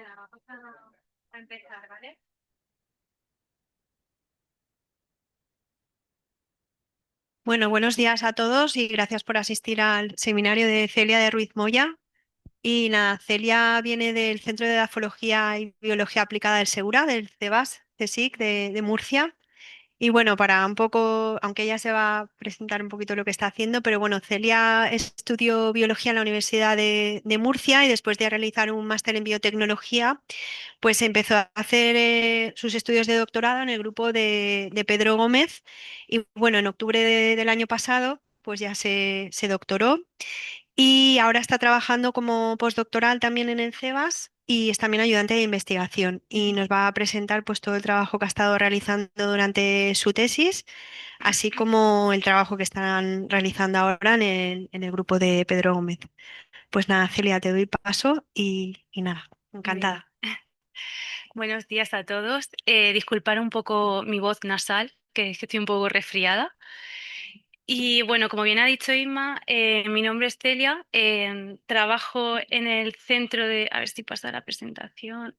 Venga, vamos a empezar, ¿vale? Bueno, buenos días a todos y gracias por asistir al seminario de Celia de Ruiz Moya. Y nada, Celia viene del Centro de Edafología y Biología Aplicada del Segura, del CEBAS, CSIC de Murcia. Y bueno, para un poco, aunque ella se va a presentar un poquito lo que está haciendo, pero bueno, Celia estudió biología en la Universidad de Murcia y después de realizar un máster en biotecnología, pues empezó a hacer sus estudios de doctorado en el grupo de Pedro Gómez y bueno, en octubre del año pasado pues ya se doctoró y ahora está trabajando como postdoctoral también en el CEBAS y es también ayudante de investigación y nos va a presentar pues todo el trabajo que ha estado realizando durante su tesis, así como el trabajo que están realizando ahora en el grupo de Pedro Gómez. Pues nada, Celia, te doy paso y nada, Bien. encantada. Buenos días a todos. Disculpar un poco mi voz nasal, que es que estoy un poco resfriada. Y bueno, como bien ha dicho Isma, mi nombre es Celia. Trabajo en el centro de... A ver si pasa la presentación.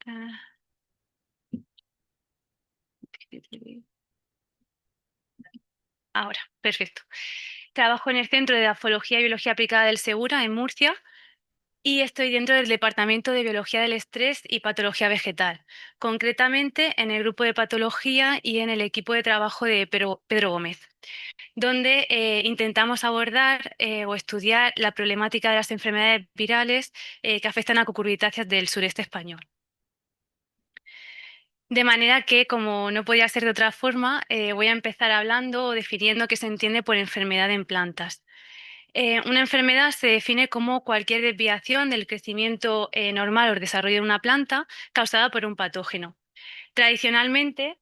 Ahora, perfecto. Trabajo en el Centro de Edafología y Biología Aplicada del Segura, en Murcia. Y estoy dentro del Departamento de Biología del Estrés y Patología Vegetal, concretamente en el grupo de patología y en el equipo de trabajo de Pedro Gómez, donde intentamos abordar o estudiar la problemática de las enfermedades virales que afectan a cucurbitáceas del sureste español. De manera que, como no podía ser de otra forma, voy a empezar hablando o definiendo qué se entiende por enfermedad en plantas. Una enfermedad se define como cualquier desviación del crecimiento normal o desarrollo de una planta causada por un patógeno. Tradicionalmente,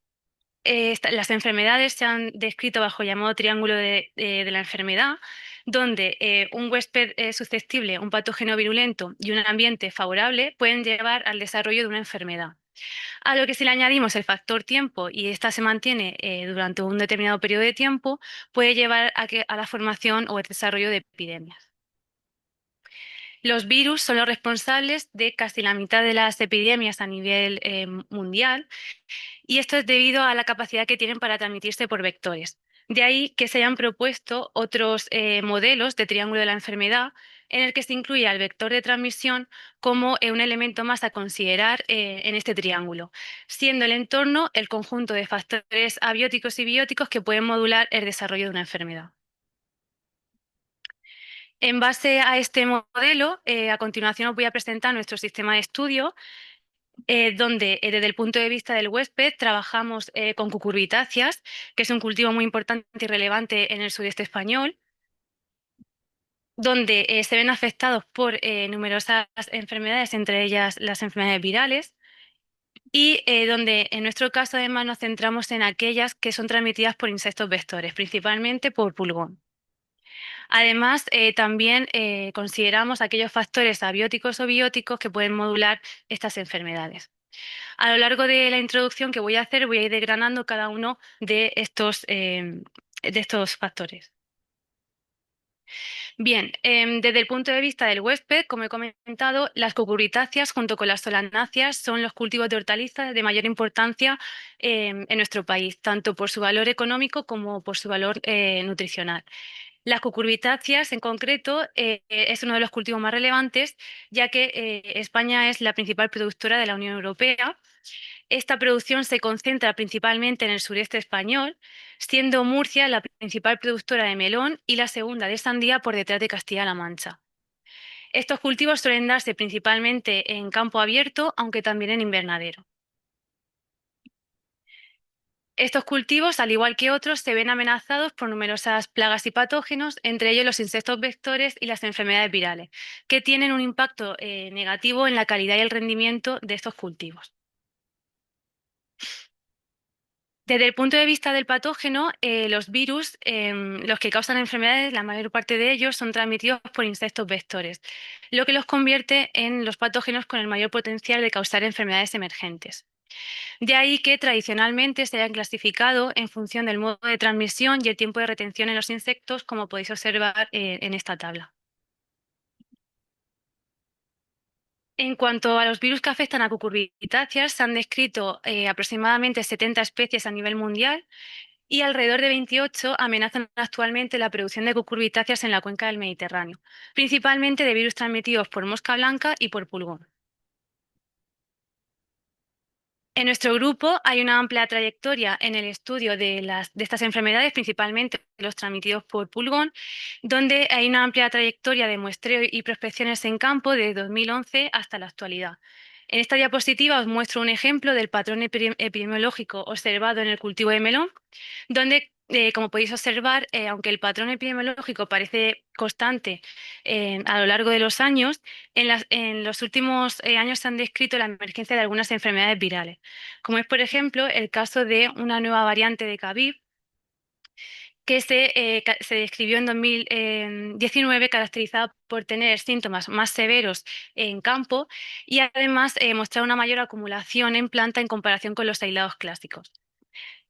las enfermedades se han descrito bajo el llamado triángulo de la enfermedad, donde un huésped susceptible, un patógeno virulento y un ambiente favorable pueden llevar al desarrollo de una enfermedad. A lo que si le añadimos el factor tiempo y esta se mantiene durante un determinado periodo de tiempo, puede llevar a la formación o el desarrollo de epidemias. Los virus son los responsables de casi la mitad de las epidemias a nivel mundial y esto es debido a la capacidad que tienen para transmitirse por vectores. De ahí que se hayan propuesto otros modelos de triángulo de la enfermedad en el que se incluye al vector de transmisión como un elemento más a considerar en este triángulo, siendo el entorno el conjunto de factores abióticos y bióticos que pueden modular el desarrollo de una enfermedad. En base a este modelo, a continuación os voy a presentar nuestro sistema de estudio, donde desde el punto de vista del huésped trabajamos con cucurbitáceas, que es un cultivo muy importante y relevante en el sureste español, donde se ven afectados por numerosas enfermedades, entre ellas las enfermedades virales, y donde en nuestro caso además nos centramos en aquellas que son transmitidas por insectos vectores, principalmente por pulgón. Además, también consideramos aquellos factores abióticos o bióticos que pueden modular estas enfermedades. A lo largo de la introducción que voy a hacer, voy a ir desgranando cada uno de estos factores. Bien, desde el punto de vista del huésped, como he comentado, las cucurbitáceas junto con las solanáceas son los cultivos de hortalizas de mayor importancia en nuestro país, tanto por su valor económico como por su valor nutricional. Las cucurbitáceas en concreto es uno de los cultivos más relevantes, ya que España es la principal productora de la Unión Europea. Esta producción se concentra principalmente en el sureste español, siendo Murcia la principal productora de melón y la segunda de sandía por detrás de Castilla-La Mancha. Estos cultivos suelen darse principalmente en campo abierto, aunque también en invernadero. Estos cultivos, al igual que otros, se ven amenazados por numerosas plagas y patógenos, entre ellos los insectos vectores y las enfermedades virales, que tienen un impacto negativo en la calidad y el rendimiento de estos cultivos. Desde el punto de vista del patógeno, los virus, los que causan enfermedades, la mayor parte de ellos son transmitidos por insectos vectores, lo que los convierte en los patógenos con el mayor potencial de causar enfermedades emergentes. De ahí que tradicionalmente se hayan clasificado en función del modo de transmisión y el tiempo de retención en los insectos, como podéis observar en esta tabla. En cuanto a los virus que afectan a cucurbitáceas, se han descrito aproximadamente 70 especies a nivel mundial y alrededor de 28 amenazan actualmente la producción de cucurbitáceas en la cuenca del Mediterráneo, principalmente de virus transmitidos por mosca blanca y por pulgón. En nuestro grupo hay una amplia trayectoria en el estudio de estas enfermedades, principalmente los transmitidos por pulgón, donde hay una amplia trayectoria de muestreo y prospecciones en campo desde 2011 hasta la actualidad. En esta diapositiva os muestro un ejemplo del patrón epidemiológico observado en el cultivo de melón, donde, como podéis observar, aunque el patrón epidemiológico parece constante a lo largo de los años, en los últimos años se han descrito la emergencia de algunas enfermedades virales, como es, por ejemplo, el caso de una nueva variante de Cabib que se describió en 2019, caracterizada por tener síntomas más severos en campo y además mostrar una mayor acumulación en planta en comparación con los aislados clásicos.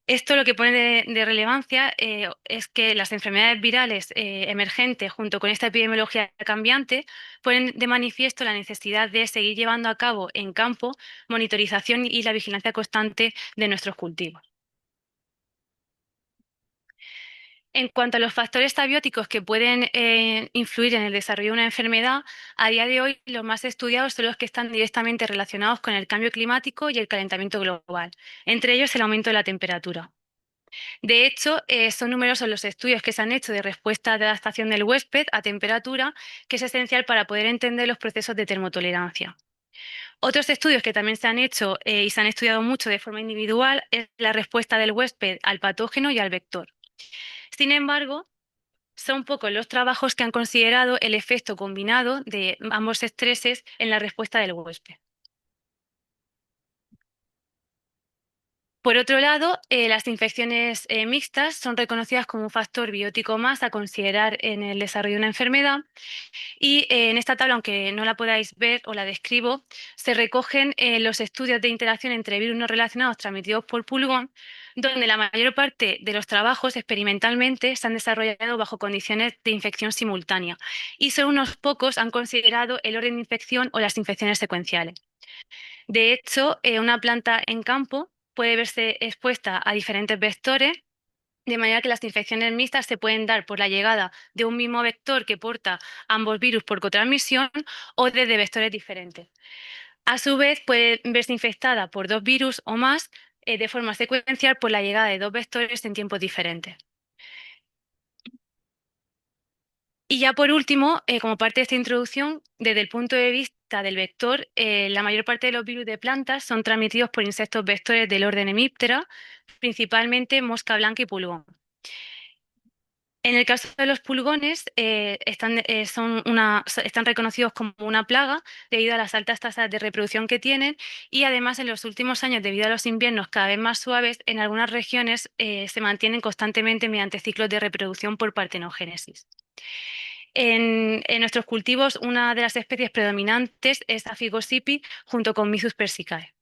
Esto lo que pone de relevancia es que las enfermedades virales emergentes, junto con esta epidemiología cambiante, ponen de manifiesto la necesidad de seguir llevando a cabo en campo monitorización y la vigilancia constante de nuestros cultivos. En cuanto a los factores abióticos que pueden influir en el desarrollo de una enfermedad, a día de hoy los más estudiados son los que están directamente relacionados con el cambio climático y el calentamiento global, entre ellos el aumento de la temperatura. De hecho, son numerosos los estudios que se han hecho de respuesta de adaptación del huésped a temperatura, que es esencial para poder entender los procesos de termotolerancia. Otros estudios que también se han hecho y se han estudiado mucho de forma individual es la respuesta del huésped al patógeno y al vector. Sin embargo, son pocos los trabajos que han considerado el efecto combinado de ambos estreses en la respuesta del huésped. Por otro lado, las infecciones mixtas son reconocidas como un factor biótico más a considerar en el desarrollo de una enfermedad y en esta tabla, aunque no la podáis ver o la describo, se recogen los estudios de interacción entre virus no relacionados transmitidos por pulgón, donde la mayor parte de los trabajos experimentalmente se han desarrollado bajo condiciones de infección simultánea y solo unos pocos han considerado el orden de infección o las infecciones secuenciales. De hecho, una planta en campo puede verse expuesta a diferentes vectores, de manera que las infecciones mixtas se pueden dar por la llegada de un mismo vector que porta ambos virus por cotransmisión o desde vectores diferentes. A su vez, puede verse infectada por dos virus o más de forma secuencial por la llegada de dos vectores en tiempos diferentes. Y ya por último, como parte de esta introducción, desde el punto de vista del vector, la mayor parte de los virus de plantas son transmitidos por insectos vectores del orden Hemiptera, principalmente mosca blanca y pulgón. En el caso de los pulgones, están reconocidos como una plaga debido a las altas tasas de reproducción que tienen y además en los últimos años, debido a los inviernos cada vez más suaves, en algunas regiones se mantienen constantemente mediante ciclos de reproducción por partenogénesis. En nuestros cultivos, una de las especies predominantes es Aphigosipi junto con Myzus persicae.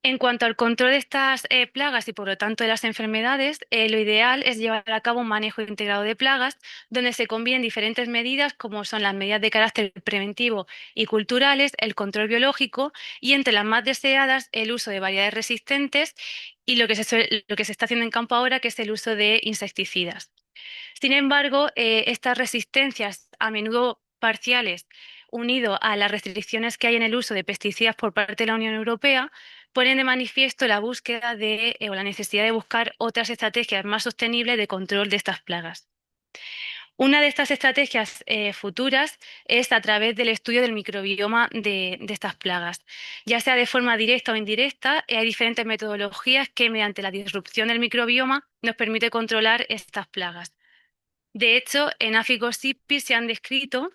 En cuanto al control de estas plagas y por lo tanto de las enfermedades, lo ideal es llevar a cabo un manejo integrado de plagas donde se combinen diferentes medidas como son las medidas de carácter preventivo y culturales, el control biológico y entre las más deseadas el uso de variedades resistentes y lo que se está haciendo en campo ahora que es el uso de insecticidas. Sin embargo, estas resistencias, a menudo parciales, unido a las restricciones que hay en el uso de pesticidas por parte de la Unión Europea, ponen de manifiesto la búsqueda o la necesidad de buscar otras estrategias más sostenibles de control de estas plagas. Una de estas estrategias futuras es a través del estudio del microbioma de estas plagas. Ya sea de forma directa o indirecta, hay diferentes metodologías que mediante la disrupción del microbioma nos permite controlar estas plagas. De hecho, en Aphigosipi se han descrito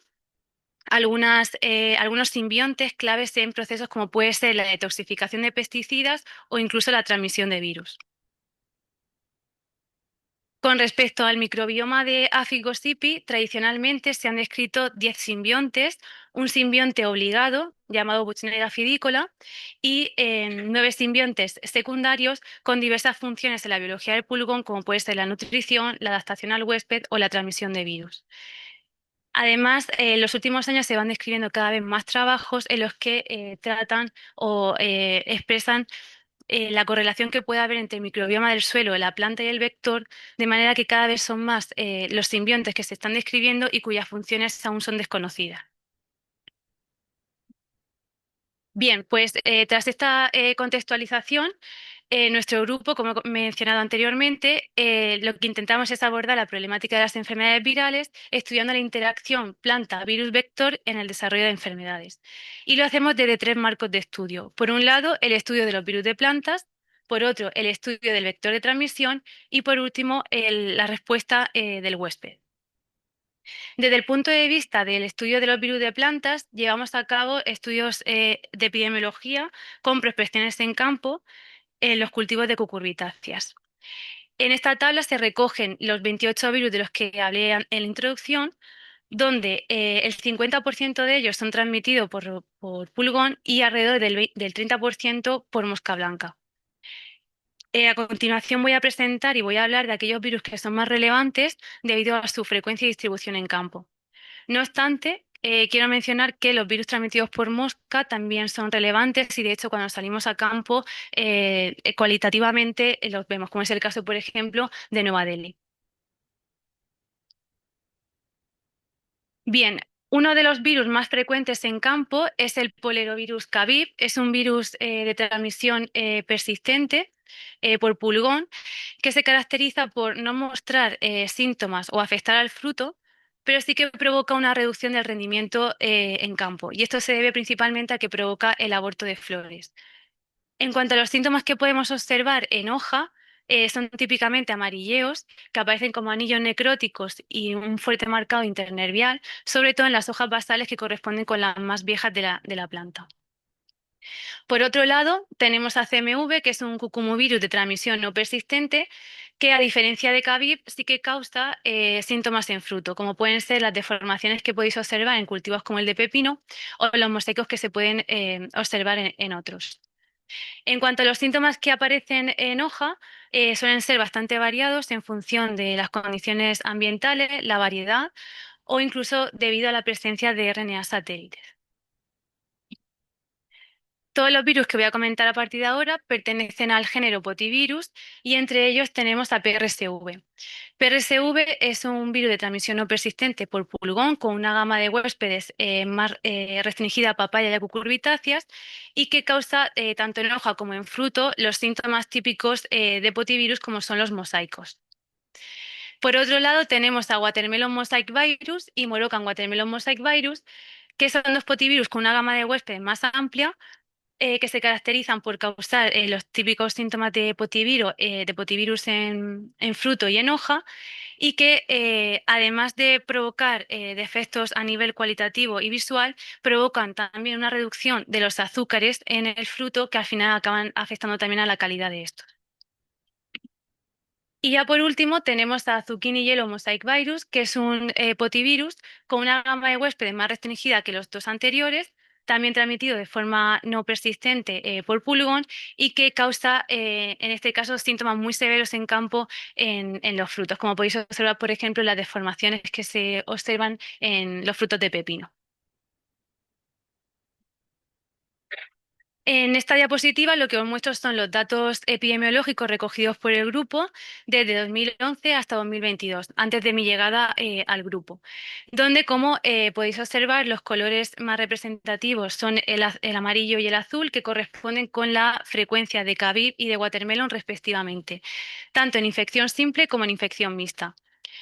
algunos simbiontes claves en procesos como puede ser la detoxificación de pesticidas o incluso la transmisión de virus. Con respecto al microbioma de Aphigosipi, tradicionalmente se han descrito 10 simbiontes, un simbionte obligado llamado Buchnera fidicola y 9 simbiontes secundarios con diversas funciones en la biología del pulgón como puede ser la nutrición, la adaptación al huésped o la transmisión de virus. Además, en los últimos años se van describiendo cada vez más trabajos en los que tratan o expresan la correlación que puede haber entre el microbioma del suelo, la planta y el vector, de manera que cada vez son más los simbiontes que se están describiendo y cuyas funciones aún son desconocidas. Bien, pues tras esta contextualización, nuestro grupo, como he mencionado anteriormente, lo que intentamos es abordar la problemática de las enfermedades virales, estudiando la interacción planta-virus-vector en el desarrollo de enfermedades. Y lo hacemos desde tres marcos de estudio. Por un lado, el estudio de los virus de plantas, por otro, el estudio del vector de transmisión y por último, la respuesta del huésped. Desde el punto de vista del estudio de los virus de plantas, llevamos a cabo estudios de epidemiología con prospecciones en campo en los cultivos de cucurbitáceas. En esta tabla se recogen los 28 virus de los que hablé en la introducción, donde el 50% de ellos son transmitidos por pulgón y alrededor del 30% por mosca blanca. A continuación voy a presentar y voy a hablar de aquellos virus que son más relevantes debido a su frecuencia y distribución en campo. No obstante, quiero mencionar que los virus transmitidos por mosca también son relevantes y de hecho cuando salimos a campo cualitativamente los vemos, como es el caso, por ejemplo, de Nueva Delhi. Bien, uno de los virus más frecuentes en campo es el polerovirus Cavib. Es un virus de transmisión persistente por pulgón que se caracteriza por no mostrar síntomas o afectar al fruto, pero sí que provoca una reducción del rendimiento en campo. Y esto se debe principalmente a que provoca el aborto de flores. En cuanto a los síntomas que podemos observar en hoja, son típicamente amarilleos, que aparecen como anillos necróticos y un fuerte marcado internervial, sobre todo en las hojas basales que corresponden con las más viejas de la planta. Por otro lado, tenemos a CMV, que es un cucumuvirus de transmisión no persistente, que a diferencia de Cavib sí que causa síntomas en fruto, como pueden ser las deformaciones que podéis observar en cultivos como el de pepino o los mosaicos que se pueden observar en otros. En cuanto a los síntomas que aparecen en hoja, suelen ser bastante variados en función de las condiciones ambientales, la variedad o incluso debido a la presencia de RNA satélites. Todos los virus que voy a comentar a partir de ahora pertenecen al género Potivirus y entre ellos tenemos a PRSV. PRSV es un virus de transmisión no persistente por pulgón con una gama de huéspedes más restringida a papaya y a cucurbitáceas y que causa tanto en hoja como en fruto los síntomas típicos de potivirus como son los mosaicos. Por otro lado tenemos a Watermelon Mosaic Virus y Moroccan Watermelon Mosaic Virus, que son dos potivirus con una gama de huéspedes más amplia que se caracterizan por causar los típicos síntomas de potivirus en fruto y en hoja, y que además de provocar defectos a nivel cualitativo y visual, provocan también una reducción de los azúcares en el fruto que al final acaban afectando también a la calidad de estos. Y ya por último tenemos a Zucchini Yellow Mosaic Virus, que es un potivirus con una gama de huéspedes más restringida que los dos anteriores, también transmitido de forma no persistente por pulgón y que causa, en este caso, síntomas muy severos en campo en los frutos, como podéis observar, por ejemplo, las deformaciones que se observan en los frutos de pepino. En esta diapositiva lo que os muestro son los datos epidemiológicos recogidos por el grupo desde 2011 hasta 2022, antes de mi llegada al grupo, donde, como podéis observar, los colores más representativos son el amarillo y el azul, que corresponden con la frecuencia de Cavib y de Watermelon respectivamente, tanto en infección simple como en infección mixta.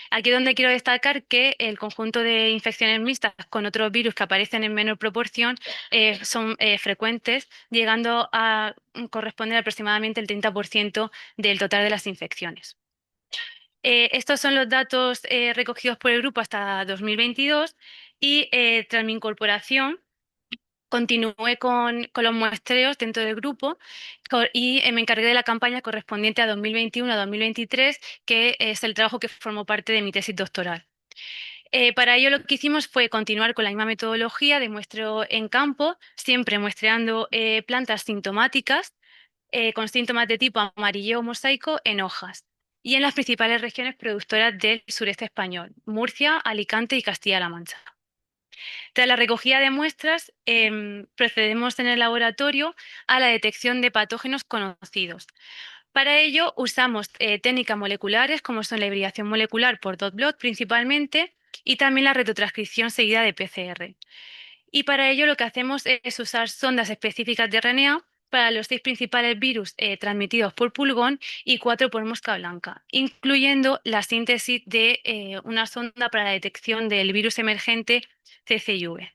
Aquí es donde quiero destacar que el conjunto de infecciones mixtas con otros virus que aparecen en menor proporción son frecuentes, llegando a corresponder aproximadamente el 30% del total de las infecciones. Estos son los datos recogidos por el grupo hasta 2022 y tras mi incorporación continué con los muestreos dentro del grupo y me encargué de la campaña correspondiente a 2021 a 2023, que es el trabajo que formó parte de mi tesis doctoral. Para ello lo que hicimos fue continuar con la misma metodología de muestreo en campo, siempre muestreando plantas sintomáticas con síntomas de tipo amarillo mosaico en hojas. y en las principales regiones productoras del sureste español, Murcia, Alicante y Castilla-La Mancha. Tras la recogida de muestras, procedemos en el laboratorio a la detección de patógenos conocidos. Para ello usamos técnicas moleculares como son la hibridación molecular por dot plot principalmente y también la retrotranscripción seguida de PCR. Y para ello lo que hacemos es usar sondas específicas de RNA para los 6 principales virus transmitidos por pulgón y 4 por mosca blanca, incluyendo la síntesis de una sonda para la detección del virus emergente CCIV.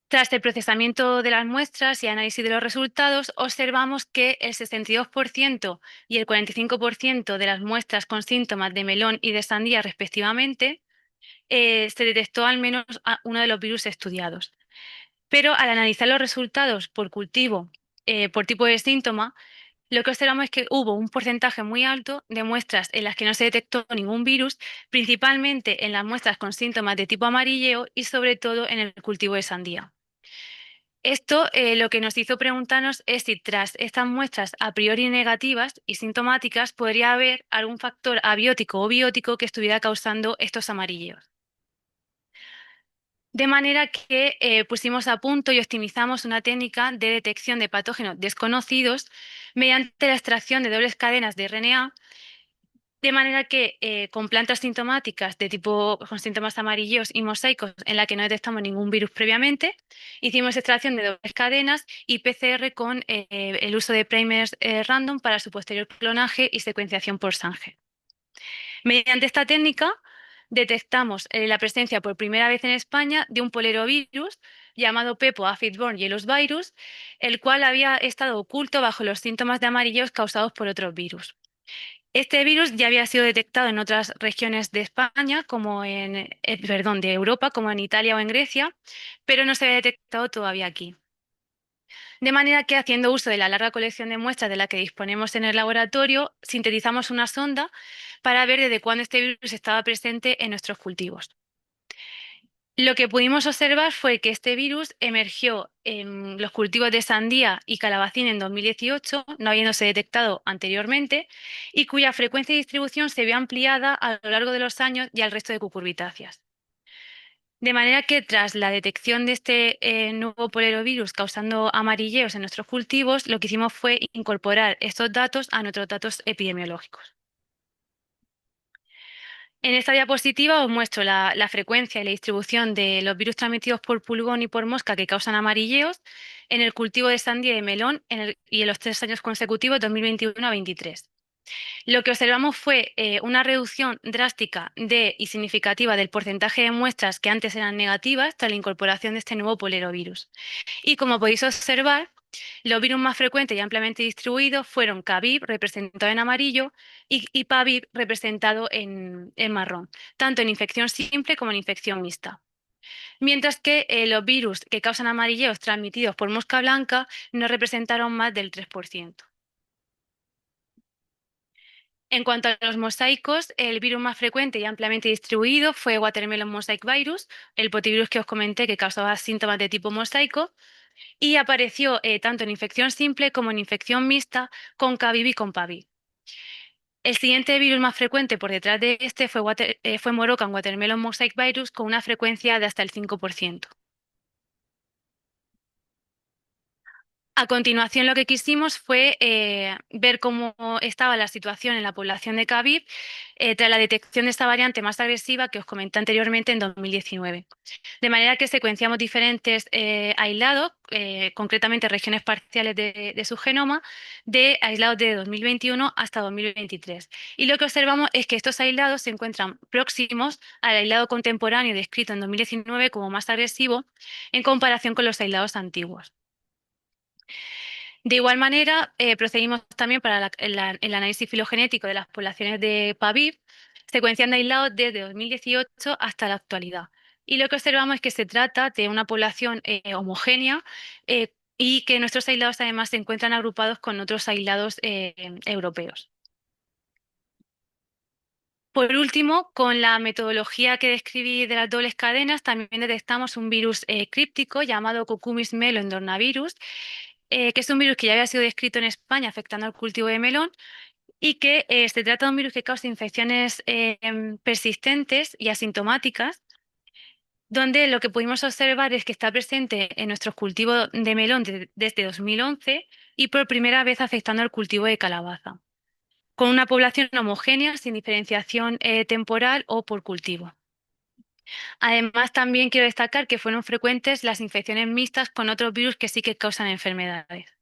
Tras el procesamiento de las muestras y análisis de los resultados, observamos que el 62% y el 45% de las muestras con síntomas de melón y de sandía respectivamente, se detectó al menos uno de los virus estudiados. Pero al analizar los resultados por cultivo, por tipo de síntoma, lo que observamos es que hubo un porcentaje muy alto de muestras en las que no se detectó ningún virus, principalmente en las muestras con síntomas de tipo amarilleo y sobre todo en el cultivo de sandía. Esto lo que nos hizo preguntarnos es si tras estas muestras a priori negativas y sintomáticas podría haber algún factor abiótico o biótico que estuviera causando estos amarilleos. De manera que pusimos a punto y optimizamos una técnica de detección de patógenos desconocidos mediante la extracción de dobles cadenas de RNA, de manera que con plantas sintomáticas de tipo con síntomas amarillos y mosaicos en la que no detectamos ningún virus previamente, hicimos extracción de dobles cadenas y PCR con el uso de primers random para su posterior clonaje y secuenciación por Sanger. Mediante esta técnica detectamos la presencia por primera vez en España de un polerovirus llamado Pepo aphid-borne yellow virus, el cual había estado oculto bajo los síntomas de amarillos causados por otros virus. Este virus ya había sido detectado en otras regiones de España, perdón, de Europa, como en Italia o en Grecia, pero no se había detectado todavía aquí. De manera que, haciendo uso de la larga colección de muestras de la que disponemos en el laboratorio, sintetizamos una sonda para ver desde cuándo este virus estaba presente en nuestros cultivos. Lo que pudimos observar fue que este virus emergió en los cultivos de sandía y calabacín en 2018, no habiéndose detectado anteriormente, y cuya frecuencia y distribución se vio ampliada a lo largo de los años y al resto de cucurbitáceas. De manera que tras la detección de este nuevo poliovirus causando amarilleos en nuestros cultivos, lo que hicimos fue incorporar estos datos a nuestros datos epidemiológicos. En esta diapositiva os muestro la frecuencia y la distribución de los virus transmitidos por pulgón y por mosca que causan amarilleos en el cultivo de sandía y de melón y en los 3 años consecutivos, 2021 a 2023. Lo que observamos fue una reducción drástica y significativa del porcentaje de muestras que antes eran negativas tras la incorporación de este nuevo polerovirus. Y como podéis observar, los virus más frecuentes y ampliamente distribuidos fueron Cavib, representado en amarillo, y Pavib, representado en marrón, tanto en infección simple como en infección mixta. Mientras que los virus que causan amarilleos transmitidos por mosca blanca no representaron más del 3%. En cuanto a los mosaicos, el virus más frecuente y ampliamente distribuido fue Watermelon Mosaic Virus, el potivirus que os comenté que causaba síntomas de tipo mosaico, y apareció tanto en infección simple como en infección mixta con Cavib y con Pavib. El siguiente virus más frecuente por detrás de este fue Moroccan Watermelon Mosaic Virus con una frecuencia de hasta el 5%. A continuación, lo que quisimos fue ver cómo estaba la situación en la población de Cavib tras la detección de esta variante más agresiva que os comenté anteriormente en 2019. De manera que secuenciamos diferentes aislados, concretamente regiones parciales de su genoma, de aislados de 2021 hasta 2023. Y lo que observamos es que estos aislados se encuentran próximos al aislado contemporáneo descrito en 2019 como más agresivo en comparación con los aislados antiguos. De igual manera, procedimos también para el análisis filogenético de las poblaciones de Pavir, secuenciando aislados desde 2018 hasta la actualidad. Y lo que observamos es que se trata de una población homogénea y que nuestros aislados además se encuentran agrupados con otros aislados europeos. Por último, con la metodología que describí de las dobles cadenas, también detectamos un virus críptico llamado Cucumis melo endornavirus, que es un virus que ya había sido descrito en España afectando al cultivo de melón y que se trata de un virus que causa infecciones persistentes y asintomáticas, donde lo que pudimos observar es que está presente en nuestros cultivos de melón desde 2011 y por primera vez afectando al cultivo de calabaza, con una población homogénea sin diferenciación temporal o por cultivo. Además, también quiero destacar que fueron frecuentes las infecciones mixtas con otros virus que sí que causan enfermedades.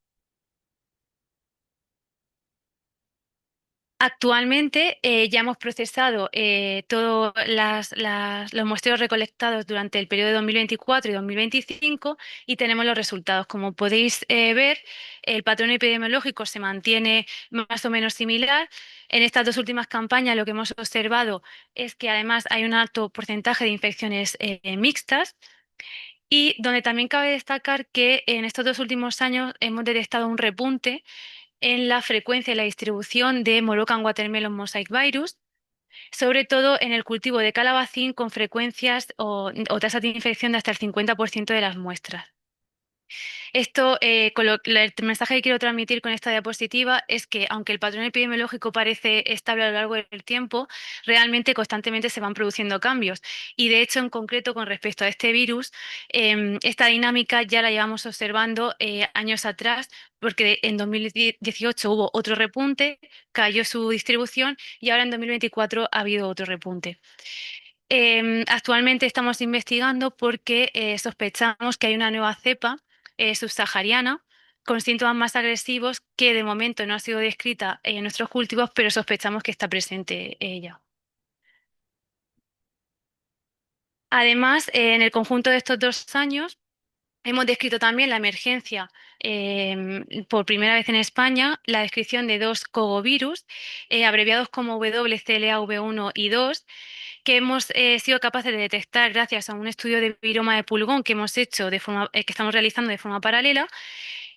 Actualmente ya hemos procesado todos los muestreos recolectados durante el periodo de 2024 y 2025 y tenemos los resultados. Como podéis ver, el patrón epidemiológico se mantiene más o menos similar. En estas dos últimas campañas lo que hemos observado es que además hay un alto porcentaje de infecciones mixtas. Y donde también cabe destacar que en estos dos últimos años hemos detectado un repunte en la frecuencia y la distribución de Moroccan Watermelon Mosaic Virus, sobre todo en el cultivo de calabacín con frecuencias o tasas de infección de hasta el 50% de las muestras. Esto, el mensaje que quiero transmitir con esta diapositiva es que, aunque el patrón epidemiológico parece estable a lo largo del tiempo, realmente constantemente se van produciendo cambios. Y de hecho, en concreto, con respecto a este virus, esta dinámica ya la llevamos observando años atrás, porque en 2018 hubo otro repunte, cayó su distribución y ahora en 2024 ha habido otro repunte. Actualmente estamos investigando porque sospechamos que hay una nueva cepa subsahariana con síntomas más agresivos que de momento no ha sido descrita en nuestros cultivos, pero sospechamos que está presente ella. Además, en el conjunto de estos 2 años, hemos descrito también la emergencia por primera vez en España, la descripción de dos cogovirus, abreviados como WCLAV1 y 2, que hemos sido capaces de detectar gracias a un estudio de viroma de pulgón que hemos hecho que estamos realizando de forma paralela.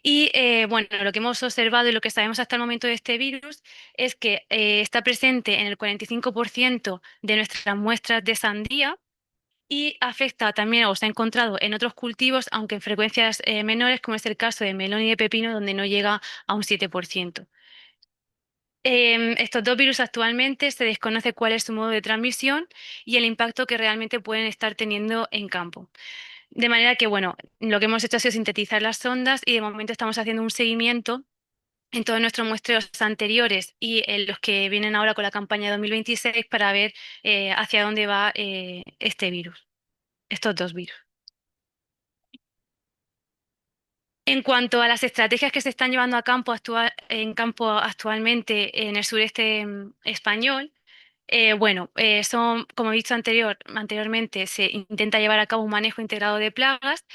Y bueno, lo que hemos observado y lo que sabemos hasta el momento de este virus es que está presente en el 45% de nuestras muestras de sandía y afecta también o se ha encontrado en otros cultivos, aunque en frecuencias menores, como es el caso de melón y de pepino, donde no llega a un 7%. Estos dos virus actualmente se desconoce cuál es su modo de transmisión y el impacto que realmente pueden estar teniendo en campo. De manera que, bueno, lo que hemos hecho ha sido sintetizar las sondas y de momento estamos haciendo un seguimiento en todos nuestros muestreos anteriores y en los que vienen ahora con la campaña 2026 para ver hacia dónde va este virus, estos dos virus. En cuanto a las estrategias que se están llevando a campo en campo actualmente en el sureste español, bueno, son, como he dicho anteriormente, se intenta llevar a cabo un manejo integrado de plagas,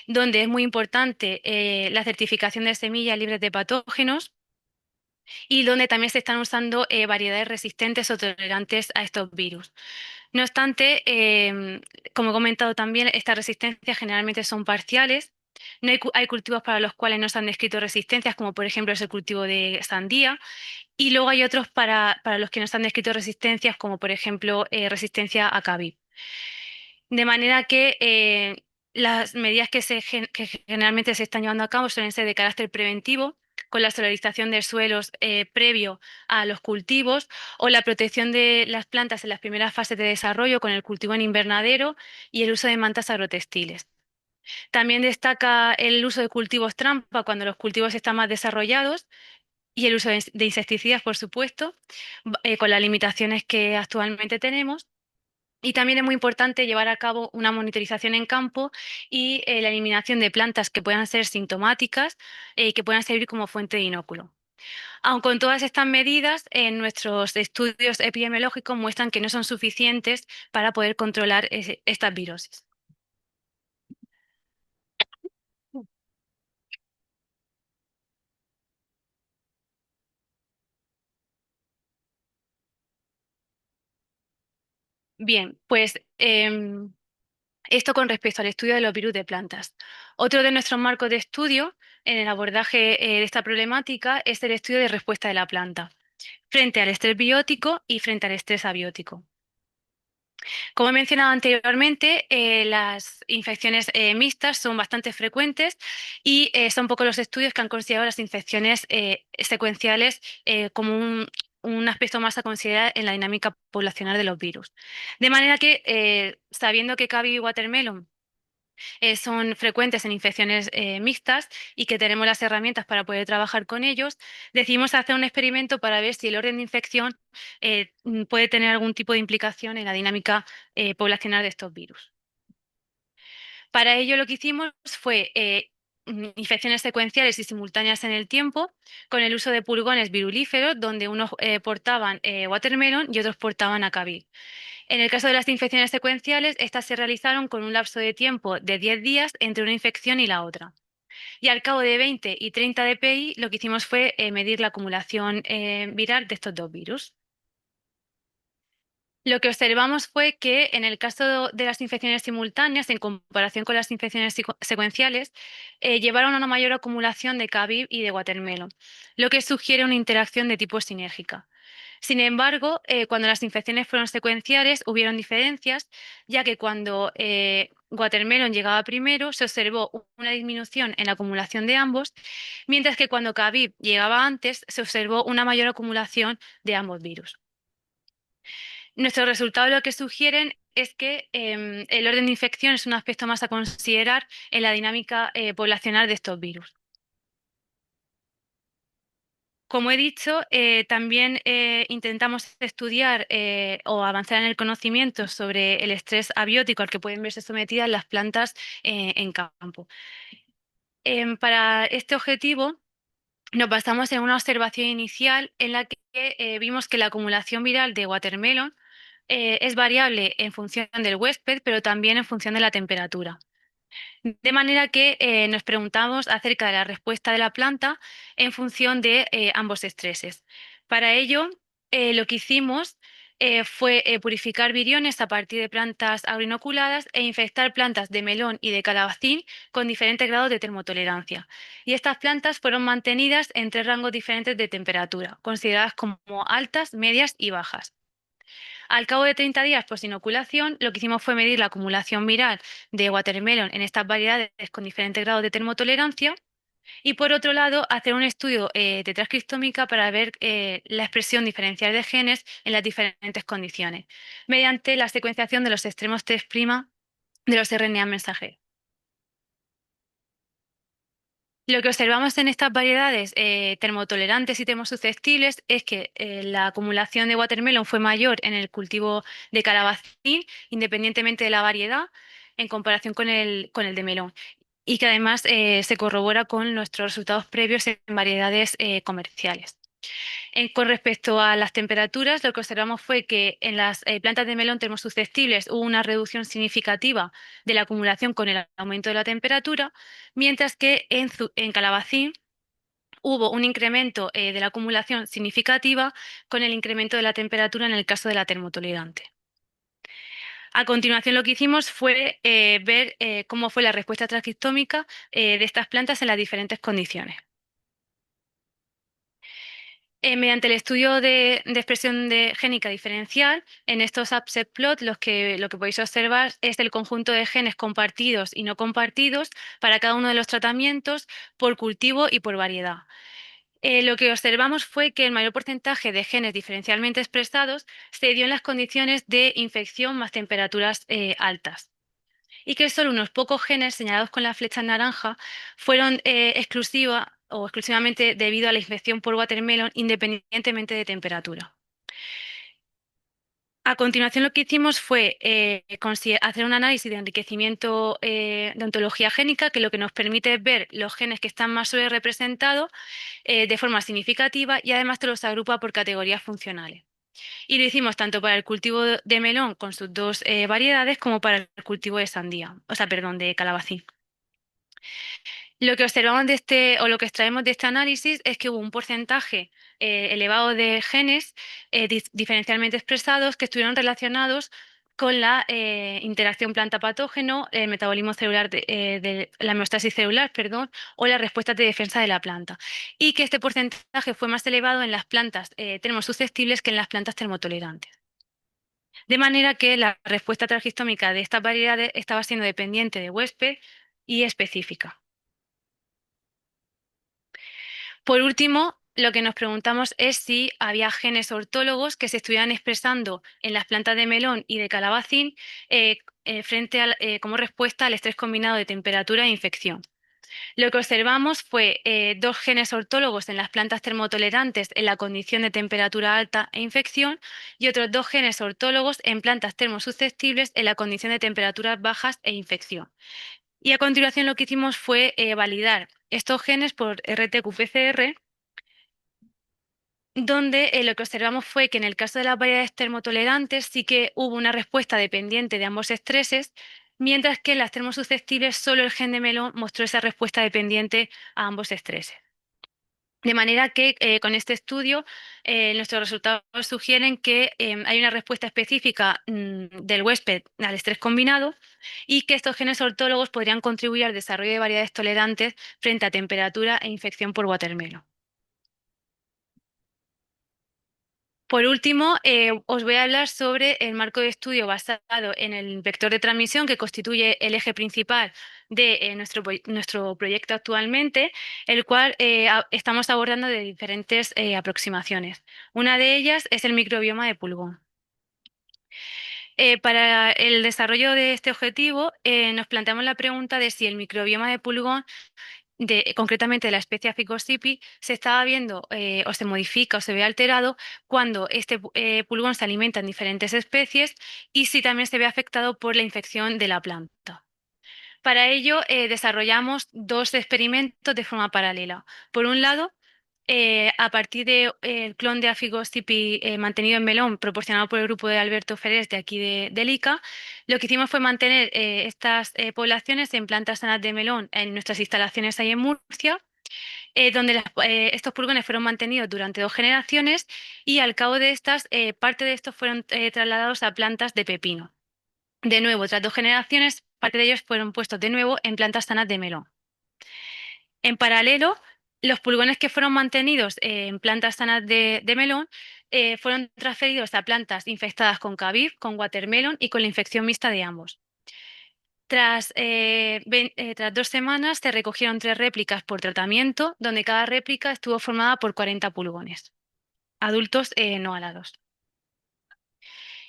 donde es muy importante la certificación de semillas libres de patógenos y donde también se están usando variedades resistentes o tolerantes a estos virus. No obstante, como he comentado también, estas resistencias generalmente son parciales. No hay cultivos para los cuales no se han descrito resistencias, como por ejemplo es el cultivo de sandía, y luego hay otros para los que no se han descrito resistencias, como por ejemplo resistencia a Cabi. De manera que las medidas que generalmente se están llevando a cabo suelen ser de carácter preventivo, con la solarización de suelos previo a los cultivos o la protección de las plantas en las primeras fases de desarrollo con el cultivo en invernadero y el uso de mantas agrotextiles. También destaca el uso de cultivos trampa cuando los cultivos están más desarrollados y el uso de insecticidas, por supuesto, con las limitaciones que actualmente tenemos. Y también es muy importante llevar a cabo una monitorización en campo y la eliminación de plantas que puedan ser sintomáticas y que puedan servir como fuente de inóculo. Aun con todas estas medidas, nuestros estudios epidemiológicos muestran que no son suficientes para poder controlar estas virosis. Bien, pues esto con respecto al estudio de los virus de plantas. Otro de nuestros marcos de estudio en el abordaje de esta problemática es el estudio de respuesta de la planta frente al estrés biótico y frente al estrés abiótico. Como he mencionado anteriormente, las infecciones mixtas son bastante frecuentes y son pocos los estudios que han considerado las infecciones secuenciales como un aspecto más a considerar en la dinámica poblacional de los virus. De manera que, sabiendo que Cabi y Watermelon son frecuentes en infecciones mixtas y que tenemos las herramientas para poder trabajar con ellos, decidimos hacer un experimento para ver si el orden de infección puede tener algún tipo de implicación en la dinámica poblacional de estos virus. Para ello lo que hicimos fue infecciones secuenciales y simultáneas en el tiempo con el uso de pulgones virulíferos donde unos portaban watermelon y otros portaban acabir. En el caso de las infecciones secuenciales, estas se realizaron con un lapso de tiempo de 10 días entre una infección y la otra. Y al cabo de 20 y 30 dpi, lo que hicimos fue medir la acumulación viral de estos dos virus. Lo que observamos fue que en el caso de las infecciones simultáneas, en comparación con las infecciones secuenciales, llevaron a una mayor acumulación de Cavib y de Watermelon, lo que sugiere una interacción de tipo sinérgica. Sin embargo, cuando las infecciones fueron secuenciales, hubieron diferencias, ya que cuando Watermelon llegaba primero, se observó una disminución en la acumulación de ambos, mientras que cuando Cavib llegaba antes, se observó una mayor acumulación de ambos virus. Nuestros resultados lo que sugieren es que el orden de infección es un aspecto más a considerar en la dinámica poblacional de estos virus. Como he dicho, también intentamos estudiar o avanzar en el conocimiento sobre el estrés abiótico al que pueden verse sometidas las plantas en campo. Para este objetivo, nos basamos en una observación inicial en la que vimos que la acumulación viral de watermelon es variable en función del huésped, pero también en función de la temperatura. De manera que nos preguntamos acerca de la respuesta de la planta en función de ambos estreses. Para ello, lo que hicimos fue purificar viriones a partir de plantas agrinoculadas e infectar plantas de melón y de calabacín con diferentes grados de termotolerancia. Y estas plantas fueron mantenidas en tres rangos diferentes de temperatura, consideradas como altas, medias y bajas. Al cabo de 30 días post inoculación, lo que hicimos fue medir la acumulación viral de watermelon en estas variedades con diferentes grados de termotolerancia y, por otro lado, hacer un estudio de transcriptómica para ver la expresión diferencial de genes en las diferentes condiciones, mediante la secuenciación de los extremos 3' de los RNA mensajeros. Lo que observamos en estas variedades termotolerantes y termosusceptibles es que la acumulación de watermelon fue mayor en el cultivo de calabacín, independientemente de la variedad, en comparación con el de melón, y que además se corrobora con nuestros resultados previos en variedades comerciales. Con respecto a las temperaturas, lo que observamos fue que en las plantas de melón termosusceptibles hubo una reducción significativa de la acumulación con el aumento de la temperatura, mientras que en calabacín hubo un incremento de la acumulación significativa con el incremento de la temperatura en el caso de la termotolerante. A continuación, lo que hicimos fue ver cómo fue la respuesta transcriptómica de estas plantas en las diferentes condiciones. Mediante el estudio de expresión génica diferencial, en estos upset plot lo que podéis observar es el conjunto de genes compartidos y no compartidos para cada uno de los tratamientos por cultivo y por variedad. Lo que observamos fue que el mayor porcentaje de genes diferencialmente expresados se dio en las condiciones de infección más temperaturas altas y que solo unos pocos genes señalados con la flecha naranja fueron exclusiva o exclusivamente debido a la infección por watermelon independientemente de temperatura. A continuación, lo que hicimos fue hacer un análisis de enriquecimiento de ontología génica, que lo que nos permite es ver los genes que están más sobrerepresentados de forma significativa y además te los agrupa por categorías funcionales. Y lo hicimos tanto para el cultivo de melón con sus dos variedades como para el cultivo de sandía, o sea, perdón, de calabacín. Lo que observamos de o lo que extraemos de este análisis es que hubo un porcentaje elevado de genes diferencialmente expresados que estuvieron relacionados con la interacción planta-patógeno, el metabolismo celular de la homeostasis celular, perdón, o las respuestas de defensa de la planta. Y que este porcentaje fue más elevado en las plantas termosusceptibles que en las plantas termotolerantes. de manera que la respuesta transcriptómica de estas variedades estaba siendo dependiente de huésped y específica. Por último, lo que nos preguntamos es si había genes ortólogos que se estuvieran expresando en las plantas de melón y de calabacín como respuesta al estrés combinado de temperatura e infección. Lo que observamos fue dos genes ortólogos en las plantas termotolerantes en la condición de temperatura alta e infección y otros dos genes ortólogos en plantas termosusceptibles en la condición de temperaturas bajas e infección. Y a continuación lo que hicimos fue validar estos genes por RT-qPCR, donde lo que observamos fue que en el caso de las variedades termotolerantes sí que hubo una respuesta dependiente de ambos estreses, mientras que en las termosusceptibles solo el gen de melón mostró esa respuesta dependiente a ambos estreses. De manera que con este estudio nuestros resultados sugieren que hay una respuesta específica del huésped al estrés combinado y que estos genes ortólogos podrían contribuir al desarrollo de variedades tolerantes frente a temperatura e infección por watermelon. Por último, os voy a hablar sobre el marco de estudio basado en el vector de transmisión que constituye el eje principal de nuestro proyecto actualmente, el cual estamos abordando de diferentes aproximaciones. Una de ellas es el microbioma de pulgón. Para el desarrollo de este objetivo, nos planteamos la pregunta de si el microbioma de pulgón concretamente de la especie Aficosipi, se estaba viendo o se modifica o se ve alterado cuando este pulgón se alimenta en diferentes especies y si también se ve afectado por la infección de la planta. Para ello, desarrollamos dos experimentos de forma paralela. Por un lado, a partir del clon de Afigostipi mantenido en melón, proporcionado por el grupo de Alberto Ferés de aquí del ICA, lo que hicimos fue mantener estas poblaciones en plantas sanas de melón en nuestras instalaciones ahí en Murcia, donde estos pulgones fueron mantenidos durante 2 generaciones y al cabo de estas, parte de estos fueron trasladados a plantas de pepino. De nuevo, tras 2 generaciones, parte de ellos fueron puestos de nuevo en plantas sanas de melón. En paralelo, los pulgones que fueron mantenidos en plantas sanas de melón fueron transferidos a plantas infectadas con Cavir, con watermelon y con la infección mixta de ambos. Tras 2 semanas se recogieron 3 réplicas por tratamiento, donde cada réplica estuvo formada por 40 pulgones, adultos no alados.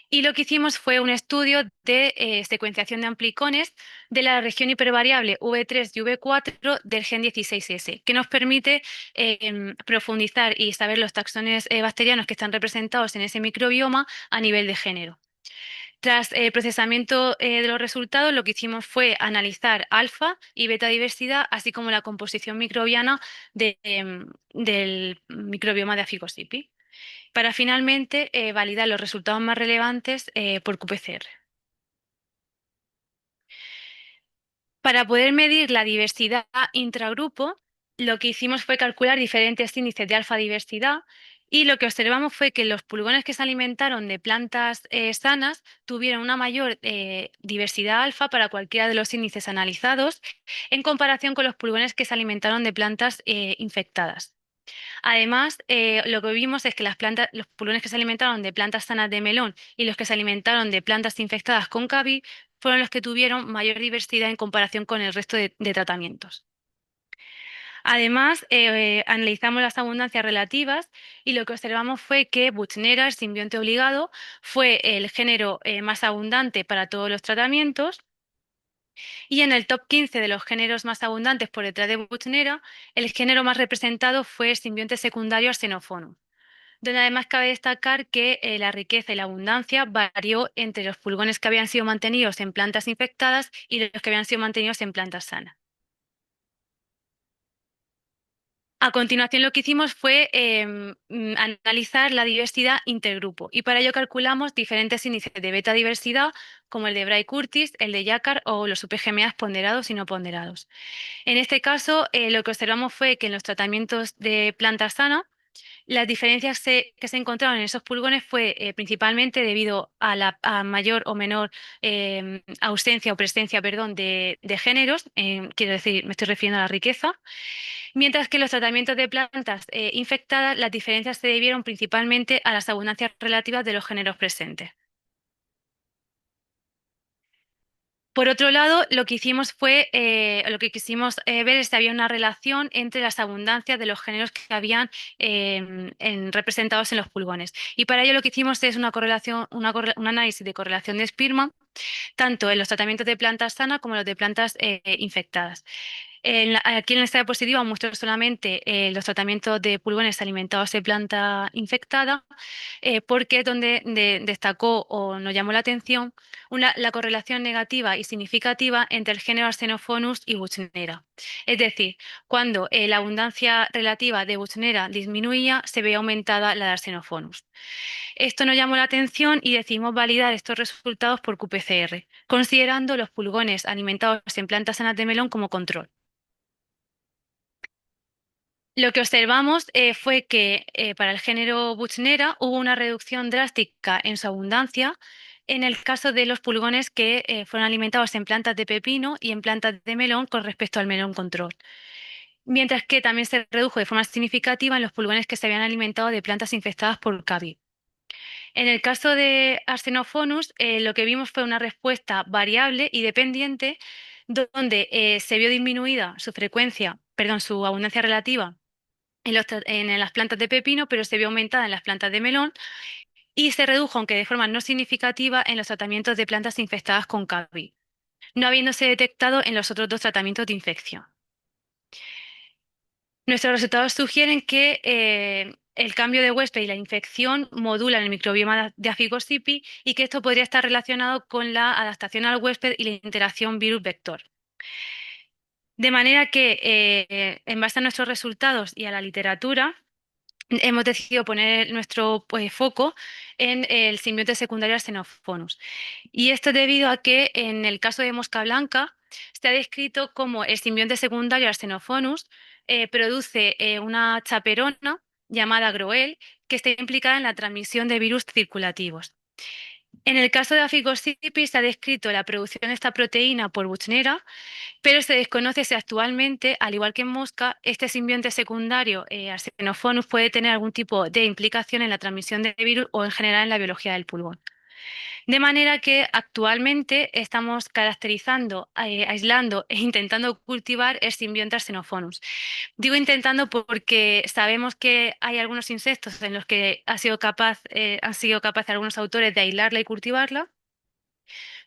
Y lo que hicimos fue un estudio de secuenciación de amplicones de la región hipervariable V3 y V4 del gen 16S, que nos permite profundizar y saber los taxones bacterianos que están representados en ese microbioma a nivel de género. Tras el procesamiento de los resultados, lo que hicimos fue analizar alfa y beta diversidad, así como la composición microbiana del microbioma de Aficosipi, para finalmente validar los resultados más relevantes por qPCR. Para poder medir la diversidad intragrupo, lo que hicimos fue calcular diferentes índices de alfa diversidad y lo que observamos fue que los pulgones que se alimentaron de plantas sanas tuvieron una mayor diversidad alfa para cualquiera de los índices analizados en comparación con los pulgones que se alimentaron de plantas infectadas. Además, lo que vimos es que los pulgones que se alimentaron de plantas sanas de melón y los que se alimentaron de plantas infectadas con Cabi fueron los que tuvieron mayor diversidad en comparación con el resto de tratamientos. Además, analizamos las abundancias relativas y lo que observamos fue que Buchnera, el simbionte obligado, fue el género más abundante para todos los tratamientos. Y en el top 15 de los géneros más abundantes por detrás de Buchnera, el género más representado fue el simbionte secundario Arsenophonum, donde además cabe destacar que la riqueza y la abundancia varió entre los pulgones que habían sido mantenidos en plantas infectadas y los que habían sido mantenidos en plantas sanas. A continuación, lo que hicimos fue analizar la diversidad intergrupo y para ello calculamos diferentes índices de beta diversidad, como el de Bray-Curtis, el de Jacquard o los UPGMAs ponderados y no ponderados. En este caso, lo que observamos fue que en los tratamientos de planta sana, las diferencias que se encontraron en esos pulgones fue principalmente debido a la mayor o menor ausencia o presencia, perdón, de géneros, quiero decir, me estoy refiriendo a la riqueza, mientras que en los tratamientos de plantas infectadas las diferencias se debieron principalmente a las abundancias relativas de los géneros presentes. Por otro lado, lo que hicimos fue, lo que quisimos ver es si había una relación entre las abundancias de los géneros que habían representados en los pulgones. Y para ello lo que hicimos es una correlación, un análisis de correlación de Spearman, tanto en los tratamientos de plantas sanas como en los de plantas infectadas. Aquí en esta diapositiva muestro solamente los tratamientos de pulgones alimentados de planta infectada, porque es donde destacó o nos llamó la atención la correlación negativa y significativa entre el género Arsenophonus y Buchnera. Es decir, cuando la abundancia relativa de Buchnera disminuía, se veía aumentada la de Arsenophonus. Esto nos llamó la atención y decidimos validar estos resultados por qPCR, considerando los pulgones alimentados en plantas sanas de melón como control. Lo que observamos fue que para el género Buchnera hubo una reducción drástica en su abundancia en el caso de los pulgones que fueron alimentados en plantas de pepino y en plantas de melón con respecto al melón control. Mientras que también se redujo de forma significativa en los pulgones que se habían alimentado de plantas infectadas por Cabi. En el caso de Arsenophonus, lo que vimos fue una respuesta variable y dependiente, donde se vio disminuida su frecuencia, perdón, su abundancia relativa en las plantas de pepino, pero se vio aumentada en las plantas de melón y se redujo, aunque de forma no significativa, en los tratamientos de plantas infectadas con Cabi, no habiéndose detectado en los otros dos tratamientos de infección. Nuestros resultados sugieren que el cambio de huésped y la infección modulan el microbioma de Afigosipi y que esto podría estar relacionado con la adaptación al huésped y la interacción virus-vector. De manera que, en base a nuestros resultados y a la literatura, hemos decidido poner nuestro foco en el simbionte secundario Arsenophonus. Y esto debido a que en el caso de mosca blanca se ha descrito como el simbionte secundario Arsenophonus produce una chaperona llamada Groel que está implicada en la transmisión de virus circulativos. En el caso de Afigosipi se ha descrito la producción de esta proteína por Buchnera, pero se desconoce si actualmente, al igual que en mosca, este simbionte secundario Arsenophonus puede tener algún tipo de implicación en la transmisión de virus o en general en la biología del pulgón. De manera que actualmente estamos caracterizando, aislando e intentando cultivar el simbionte Arsenophonus. Digo intentando porque sabemos que hay algunos insectos en los que han sido capaces algunos autores de aislarla y cultivarla,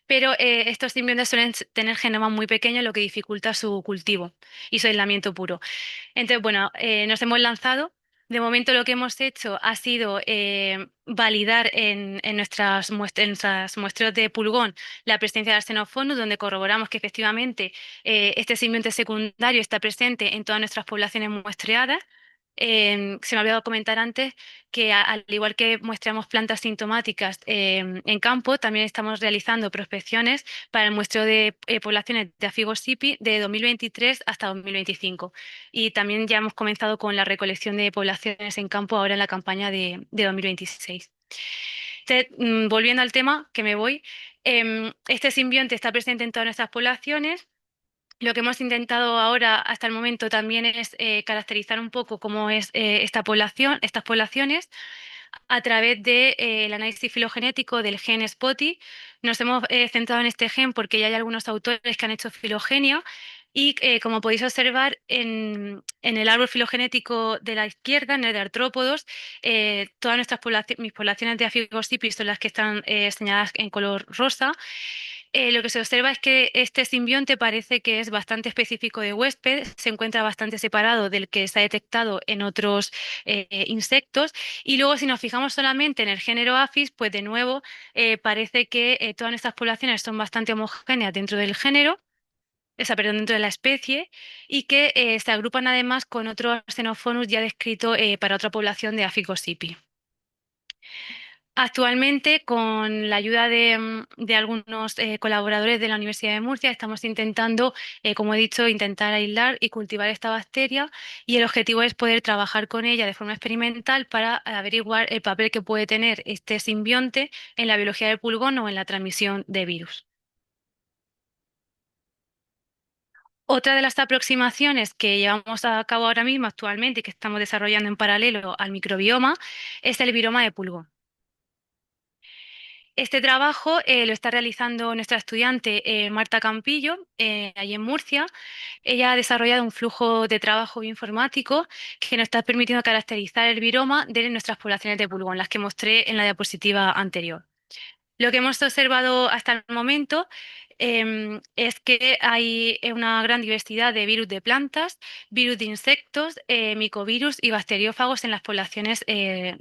pero estos simbiontes suelen tener genomas muy pequeños, lo que dificulta su cultivo y su aislamiento puro. Entonces, bueno, nos hemos lanzado. De momento lo que hemos hecho ha sido validar en nuestras muestreos de pulgón la presencia de Arsenophonus, donde corroboramos que efectivamente este simbionte secundario está presente en todas nuestras poblaciones muestreadas. Se me ha olvidado comentar antes que al igual que muestreamos plantas sintomáticas en campo, también estamos realizando prospecciones para el muestreo de poblaciones de Afigosipi de 2023 hasta 2025. Y también ya hemos comenzado con la recolección de poblaciones en campo ahora en la campaña de 2026. Entonces, volviendo al tema, que me voy, este simbionte está presente en todas nuestras poblaciones. Lo que hemos intentado ahora hasta el momento también es caracterizar un poco cómo es esta población, estas poblaciones a través del análisis filogenético del gen SPOTY. Nos hemos centrado en este gen porque ya hay algunos autores que han hecho filogenia y como podéis observar en el árbol filogenético de la izquierda, en el de artrópodos, todas mis poblaciones de Afigosipi son las que están señaladas en color rosa. Lo que se observa es que este simbionte parece que es bastante específico de huésped, se encuentra bastante separado del que se ha detectado en otros insectos. Y luego, si nos fijamos solamente en el género Apis, pues de nuevo parece que todas estas poblaciones son bastante homogéneas dentro del género, perdón, dentro de la especie, y que se agrupan además con otro Xenophonus ya descrito para otra población de Aphicosipi. Actualmente, con la ayuda de algunos colaboradores de la Universidad de Murcia, estamos intentando, como he dicho, intentar aislar y cultivar esta bacteria y el objetivo es poder trabajar con ella de forma experimental para averiguar el papel que puede tener este simbionte en la biología del pulgón o en la transmisión de virus. Otra de las aproximaciones que llevamos a cabo ahora mismo actualmente y que estamos desarrollando en paralelo al microbioma es el viroma de pulgón. Este trabajo lo está realizando nuestra estudiante Marta Campillo, allí en Murcia. Ella ha desarrollado un flujo de trabajo bioinformático que nos está permitiendo caracterizar el viroma de nuestras poblaciones de pulgón, las que mostré en la diapositiva anterior. Lo que hemos observado hasta el momento es que hay una gran diversidad de virus de plantas, virus de insectos, micovirus y bacteriófagos en las poblaciones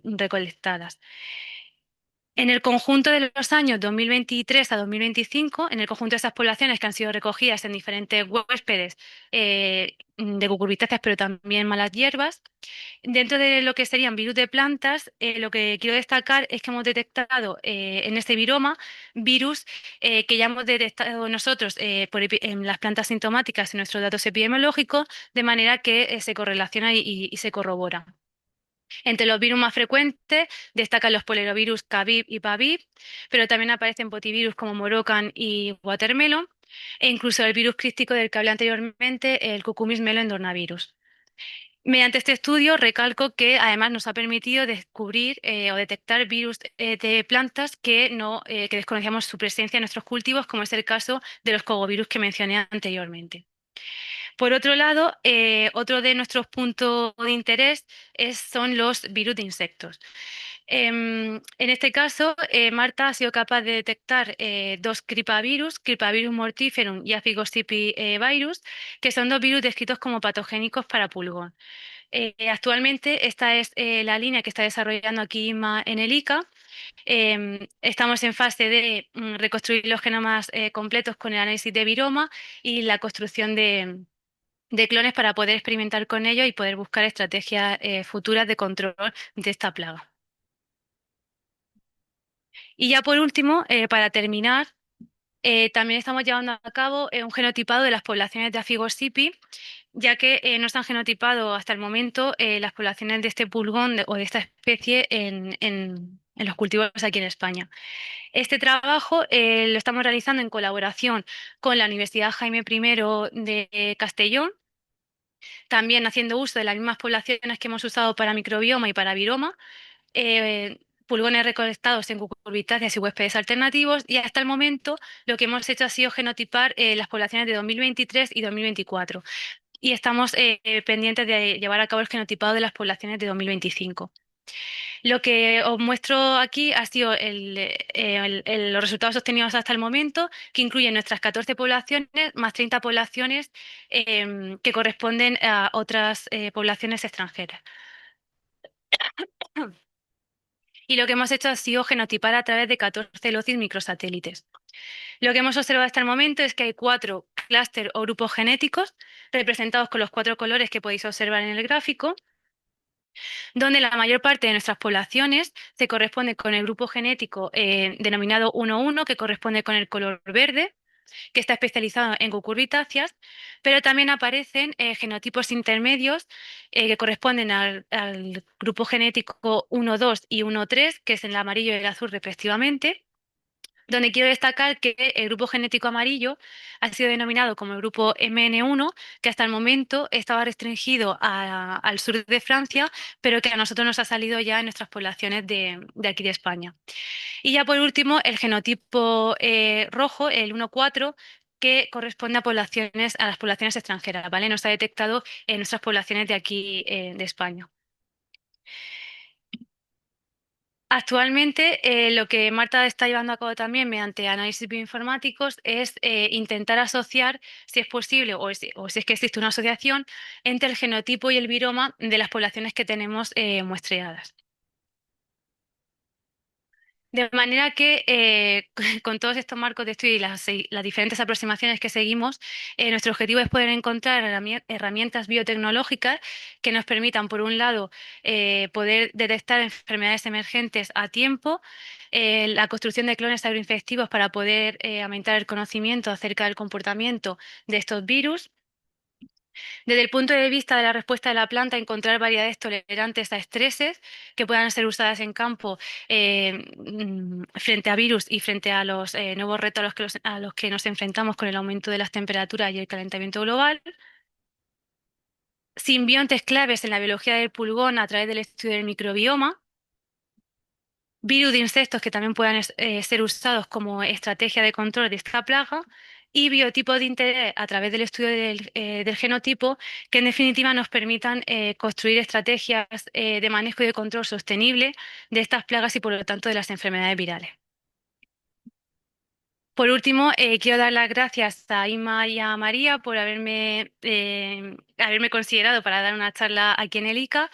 recolectadas. En el conjunto de los años 2023 a 2025, en el conjunto de esas poblaciones que han sido recogidas en diferentes huéspedes de cucurbitáceas, pero también malas hierbas, dentro de lo que serían virus de plantas, lo que quiero destacar es que hemos detectado en este viroma virus que ya hemos detectado nosotros en las plantas sintomáticas en nuestros datos epidemiológicos, de manera que se correlaciona y se corrobora. Entre los virus más frecuentes destacan los polerovirus Caviv y Paviv, pero también aparecen potivirus como Morocan y Watermelon, e incluso el virus crístico del que hablé anteriormente, el Cucumis melendornavirus. Mediante este estudio, recalco que además nos ha permitido descubrir o detectar virus de plantas que desconocíamos su presencia en nuestros cultivos, como es el caso de los cogovirus que mencioné anteriormente. Por otro lado, otro de nuestros puntos de interés son los virus de insectos. En este caso, Marta ha sido capaz de detectar dos cripavirus, Cripavirus mortiferum y Afigosipi virus, que son dos virus descritos como patogénicos para pulgón. Actualmente esta es la línea que está desarrollando aquí INMA en el ICA. Estamos en fase de reconstruir los genomas completos con el análisis de viroma y la construcción de clones para poder experimentar con ellos y poder buscar estrategias futuras de control de esta plaga. Y ya por último, para terminar, también estamos llevando a cabo un genotipado de las poblaciones de Afigosipi, ya que no se han genotipado hasta el momento las poblaciones de este pulgón o de esta especie en los cultivos aquí en España. Este trabajo lo estamos realizando en colaboración con la Universidad Jaime I de Castellón, también haciendo uso de las mismas poblaciones que hemos usado para microbioma y para viroma, pulgones recolectados en cucurbitáceas y huéspedes alternativos, y hasta el momento lo que hemos hecho ha sido genotipar las poblaciones de 2023 y 2024 y estamos pendientes de llevar a cabo el genotipado de las poblaciones de 2025. Lo que os muestro aquí ha sido los resultados obtenidos hasta el momento, que incluyen nuestras 14 poblaciones más 30 poblaciones que corresponden a otras poblaciones extranjeras. Y lo que hemos hecho ha sido genotipar a través de 14 locis microsatélites. Lo que hemos observado hasta el momento es que hay 4 clústeres o grupos genéticos representados con los 4 colores que podéis observar en el gráfico, donde la mayor parte de nuestras poblaciones se corresponde con el grupo genético denominado 1,1, que corresponde con el color verde, que está especializado en cucurbitáceas, pero también aparecen genotipos intermedios que corresponden al grupo genético 1,2 y 1,3, que es el amarillo y el azul respectivamente, donde quiero destacar que el grupo genético amarillo ha sido denominado como el grupo MN1, que hasta el momento estaba restringido al sur de Francia, pero que a nosotros nos ha salido ya en nuestras poblaciones de aquí de España. Y ya por último, el genotipo rojo, el 1,4, que corresponde a las poblaciones extranjeras, ¿vale? No se ha detectado en nuestras poblaciones de aquí de España. Actualmente, lo que Marta está llevando a cabo también mediante análisis bioinformáticos es intentar asociar, si es posible o si es que existe una asociación, entre el genotipo y el viroma de las poblaciones que tenemos muestreadas. De manera que con todos estos marcos de estudio y las diferentes aproximaciones que seguimos, nuestro objetivo es poder encontrar herramientas biotecnológicas que nos permitan, por un lado, poder detectar enfermedades emergentes a tiempo, la construcción de clones agroinfectivos para poder aumentar el conocimiento acerca del comportamiento de estos virus. Desde el punto de vista de la respuesta de la planta, encontrar variedades tolerantes a estreses que puedan ser usadas en campo frente a virus y frente a los nuevos retos a los que nos enfrentamos con el aumento de las temperaturas y el calentamiento global. Simbiontes claves en la biología del pulgón a través del estudio del microbioma. virus de insectos que también puedan ser usados como estrategia de control de esta plaga y biotipos de interés a través del estudio del genotipo que en definitiva nos permitan construir estrategias de manejo y de control sostenible de estas plagas y por lo tanto de las enfermedades virales. Por último, quiero dar las gracias a Inma y a María por haberme considerado para dar una charla aquí en el ICA,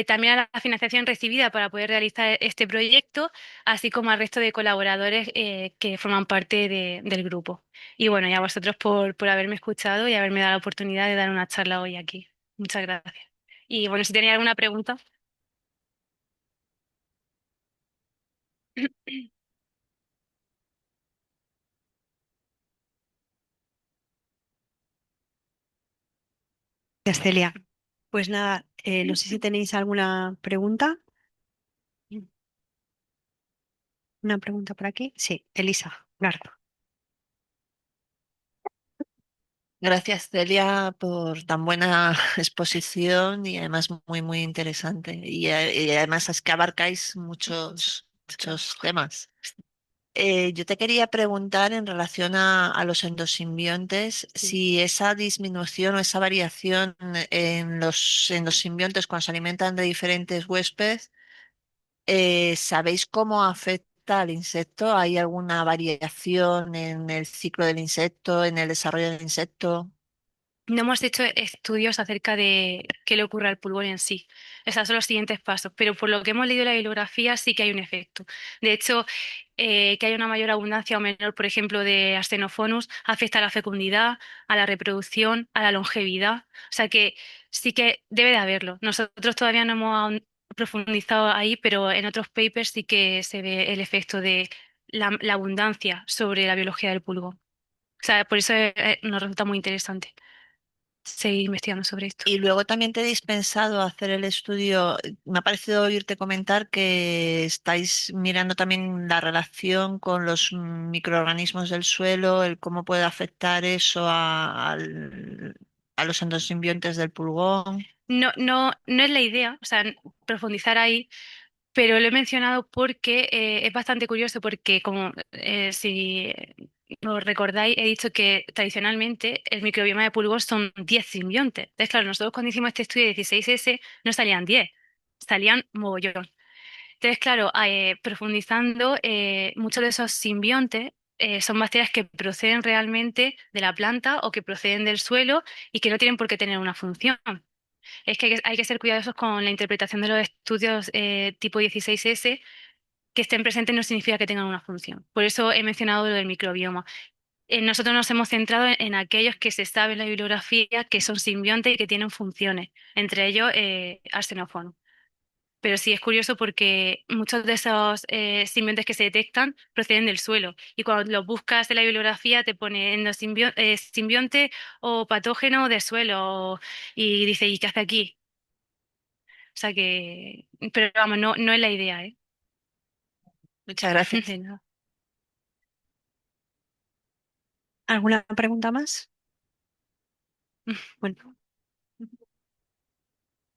también a la financiación recibida para poder realizar este proyecto, así como al resto de colaboradores que forman parte del grupo. Y bueno, y a vosotros por haberme escuchado y haberme dado la oportunidad de dar una charla hoy aquí. Muchas gracias. Y bueno, si tenéis alguna pregunta. Gracias, Celia. Pues nada, no sé si tenéis alguna pregunta. Una pregunta por aquí. Sí, Elisa Garza. Gracias, Celia, por tan buena exposición y además muy, muy interesante. Y además es que abarcáis muchos temas. Yo te quería preguntar en relación a los endosimbiontes, Sí. si esa disminución o esa variación en los simbiontes cuando se alimentan de diferentes huéspedes, ¿sabéis cómo afecta al insecto? ¿Hay alguna variación en el ciclo del insecto, en el desarrollo del insecto? No hemos hecho estudios acerca de qué le ocurre al pulgón en sí. Esos son los siguientes pasos, pero por lo que hemos leído en la bibliografía sí que hay un efecto. De hecho, que haya una mayor abundancia o menor, por ejemplo, de Arsenophonus afecta a la fecundidad, a la reproducción, a la longevidad. O sea que sí que debe de haberlo. Nosotros todavía no hemos profundizado ahí, pero en otros papers sí que se ve el efecto de la abundancia sobre la biología del pulgón. O sea, por eso nos resulta muy interesante seguir investigando sobre esto. Y luego también tenéis pensado hacer el estudio, me ha parecido oírte comentar que estáis mirando también la relación con los microorganismos del suelo, el cómo puede afectar eso a los endosimbiontes del pulgón. No es la idea, o sea, profundizar ahí, pero lo he mencionado porque es bastante curioso porque como si os recordáis, he dicho que tradicionalmente el microbioma de pulgón son 10 simbiontes. Entonces, claro, nosotros cuando hicimos este estudio de 16S no salían 10, salían mogollón. Entonces, claro, profundizando, muchos de esos simbiontes son bacterias que proceden realmente de la planta o que proceden del suelo y que no tienen por qué tener una función. Es que hay que ser cuidadosos con la interpretación de los estudios tipo 16S, que estén presentes no significa que tengan una función. Por eso he mencionado lo del microbioma. Nosotros nos hemos centrado en aquellos que se sabe en la bibliografía que son simbiontes y que tienen funciones, entre ellos arsenófono. Pero sí es curioso porque muchos de esos simbiontes que se detectan proceden del suelo. Y cuando los buscas en la bibliografía te pone simbionte o patógeno de suelo. Y dice, ¿y qué hace aquí? O sea que, pero vamos, no es la idea, ¿eh? Muchas gracias. De nada. ¿Alguna pregunta más? Bueno,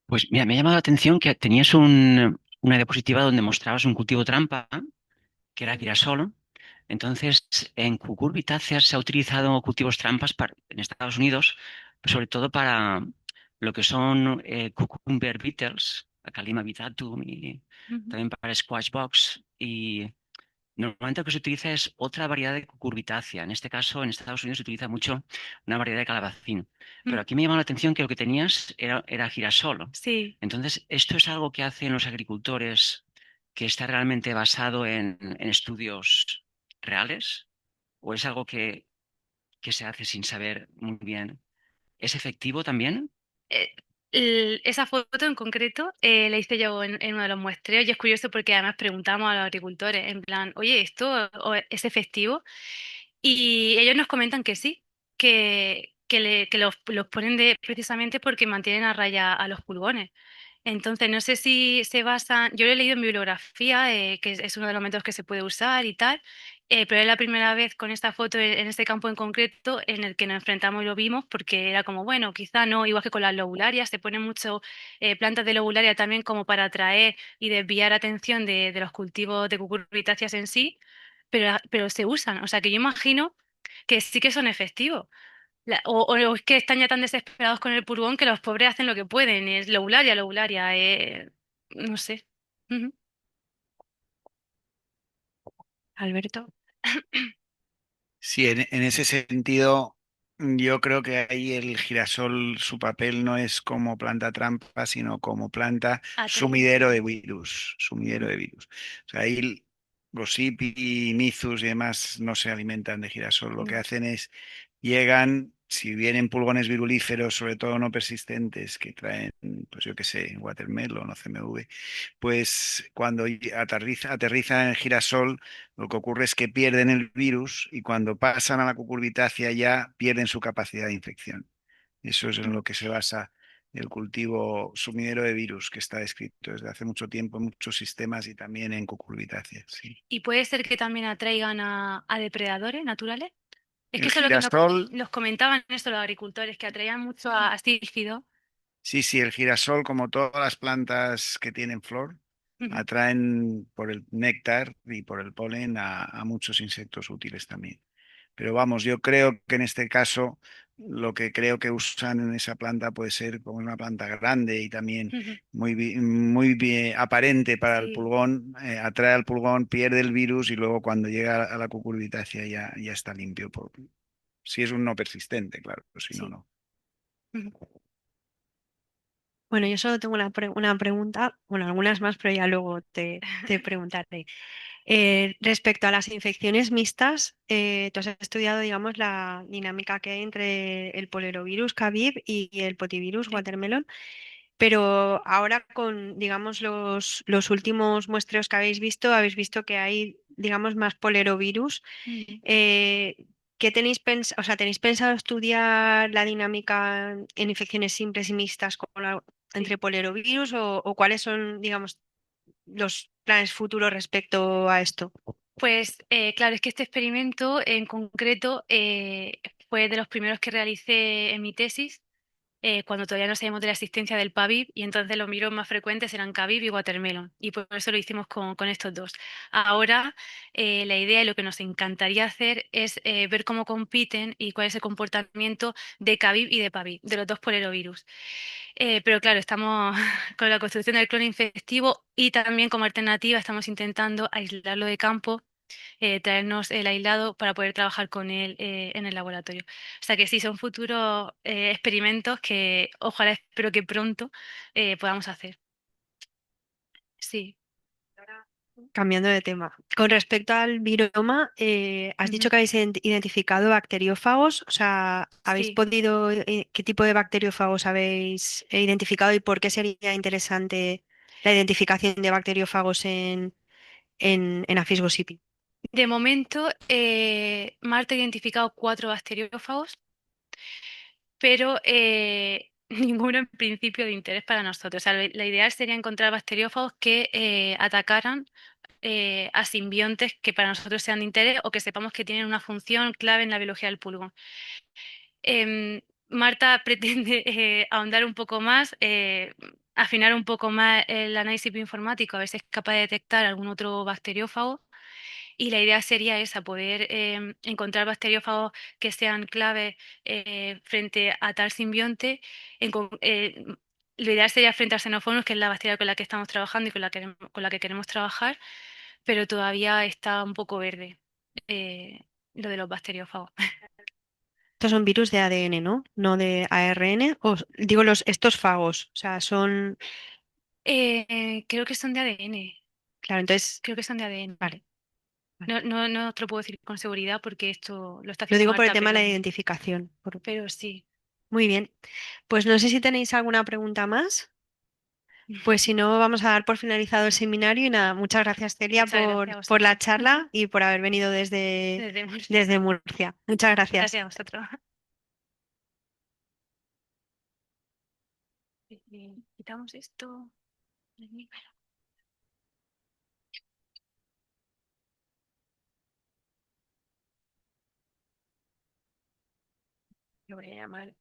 Pues mira, me ha llamado la atención que tenías una diapositiva donde mostrabas un cultivo trampa, que era girasol. Entonces, en cucurbitáceas se ha utilizado cultivos trampas en Estados Unidos, sobre todo para lo que son cucumber beetles, Calima vittatum, y Ujú. también para squash box. Y normalmente lo que se utiliza es otra variedad de cucurbitácea. En este caso, en Estados Unidos se utiliza mucho una variedad de calabacín. Mm, Pero aquí me llamó la atención que lo que tenías era girasol. sí. Entonces, ¿esto es algo que hacen los agricultores que está realmente basado en estudios reales? ¿O es algo que se hace sin saber muy bien? ¿Es efectivo también? Eh, esa foto en concreto la hice yo en uno de los muestreos y es curioso porque además preguntamos a los agricultores en plan, oye, ¿esto es efectivo? Y ellos nos comentan que sí, que los ponen precisamente porque mantienen a raya a los pulgones. Entonces, no sé si se basan, yo lo he leído en bibliografía, que es uno de los métodos que se puede usar y tal, pero es la primera vez con esta foto en este campo en concreto en el que nos enfrentamos y lo vimos, porque era como, bueno, quizá no, igual que con las lobularias, se ponen mucho plantas de lobularia también como para atraer y desviar atención de los cultivos de cucurbitáceas en sí, pero se usan. O sea que yo imagino que sí que son efectivos. O es que están ya tan desesperados con el pulgón que los pobres hacen lo que pueden. Es lobularia, lobularia, no sé. Ujú. Alberto. Sí, en ese sentido, yo creo que ahí el girasol, su papel no es como planta trampa, sino como planta Atrae. sumidero de virus, sumidero Ujú. de virus. O sea, ahí Gossypii, Myzus y demás no se alimentan de girasol. Lo que No. hacen es, llegan, si vienen pulgones virulíferos, sobre todo no persistentes, que traen, pues yo qué sé, watermelon o CMV, pues cuando aterriza en girasol, lo que ocurre es que pierden el virus y cuando pasan a la cucurbitácea ya pierden su capacidad de infección. Eso es en lo que se basa el cultivo sumidero de virus que está descrito desde hace mucho tiempo en muchos sistemas y también en cucurbitáceas. Sí. Y puede ser que también atraigan a depredadores naturales. Es que El eso es lo que girasol, nos comentaban esto los agricultores, que atraían mucho a sílfido. sí, sí, el girasol, como todas las plantas que tienen flor, Ujú, atraen por el néctar y por el polen a muchos insectos útiles también. Pero vamos, yo creo que en este caso lo que creo que usan en esa planta puede ser como una planta grande y también ujú. muy bien aparente para el Sí, pulgón, atrae al pulgón, pierde el virus y luego cuando llega a la cucurbitácea ya está limpio. Si es un no persistente, claro, pues si no, sí. no. Ujú. Bueno, yo solo tengo una pregunta, bueno, algunas más, pero ya luego te preguntaré. Respecto a las infecciones mixtas, tú has estudiado, digamos, la dinámica que hay entre el polerovirus Cabib y el potivirus Sí. watermelon, pero ahora con, digamos, los últimos muestreos que habéis visto que hay, digamos, más polerovirus. Ujú. Eh, ¿Qué tenéis pensado? O sea, ¿tenéis pensado estudiar la dinámica en infecciones simples y mixtas Sí. entre polerovirus o cuáles son, digamos, los planes futuros respecto a esto? Pues claro, es que este experimento en concreto fue de los primeros que realicé en mi tesis, cuando todavía no sabíamos de la existencia del Pavib, y entonces los miros más frecuentes eran Cabib y Watermelon, y por eso lo hicimos con estos dos. Ahora, la idea y lo que nos encantaría hacer es ver cómo compiten y cuál es el comportamiento de Cabib y de Pavib, de los dos polerovirus. Pero claro, estamos con la construcción del clon infectivo y también como alternativa estamos intentando aislarlo de campo, traernos el aislado para poder trabajar con él en el laboratorio. O sea que sí, son futuros experimentos que ojalá espero que pronto podamos hacer. Sí, Cambiando de tema. Con respecto al viroma, has ujú, dicho que habéis identificado bacteriófagos, o sea, ¿habéis sí. podido, qué tipo de bacteriófagos habéis identificado y por qué sería interesante la identificación de bacteriófagos en Apis gossypii? De momento, Marta ha identificado 4 bacteriófagos, pero ninguno en principio de interés para nosotros. O sea, la ideal sería encontrar bacteriófagos que atacaran a simbiontes que para nosotros sean de interés o que sepamos que tienen una función clave en la biología del pulgón. Marta pretende ahondar un poco más, afinar un poco más el análisis bioinformático, a ver si es capaz de detectar algún otro bacteriófago. Y la idea sería esa, poder encontrar bacteriófagos que sean clave frente a tal simbionte. Lo ideal sería frente a xenofonus, que es la bacteria con la que estamos trabajando y con la que queremos trabajar, pero todavía está un poco verde eh, lo de los bacteriófagos. Estos son virus de ADN, ¿no? No de ARN. O, digo, estos fagos. O sea, son. Creo que son de ADN. Claro, entonces. Creo que son de ADN. Vale, vale. No te lo puedo decir con seguridad porque esto lo está Lo haciendo digo por el Marta, tema de la identificación. pero sí. Muy bien. Pues no sé si tenéis alguna pregunta más. Pues si no, vamos a dar por finalizado el seminario y nada, muchas gracias Celia Muchas gracias a por la vosotros. charla y por haber venido Desde Murcia. desde Murcia. Muchas gracias. Gracias a vosotros. Quitamos esto. Lo voy a llamar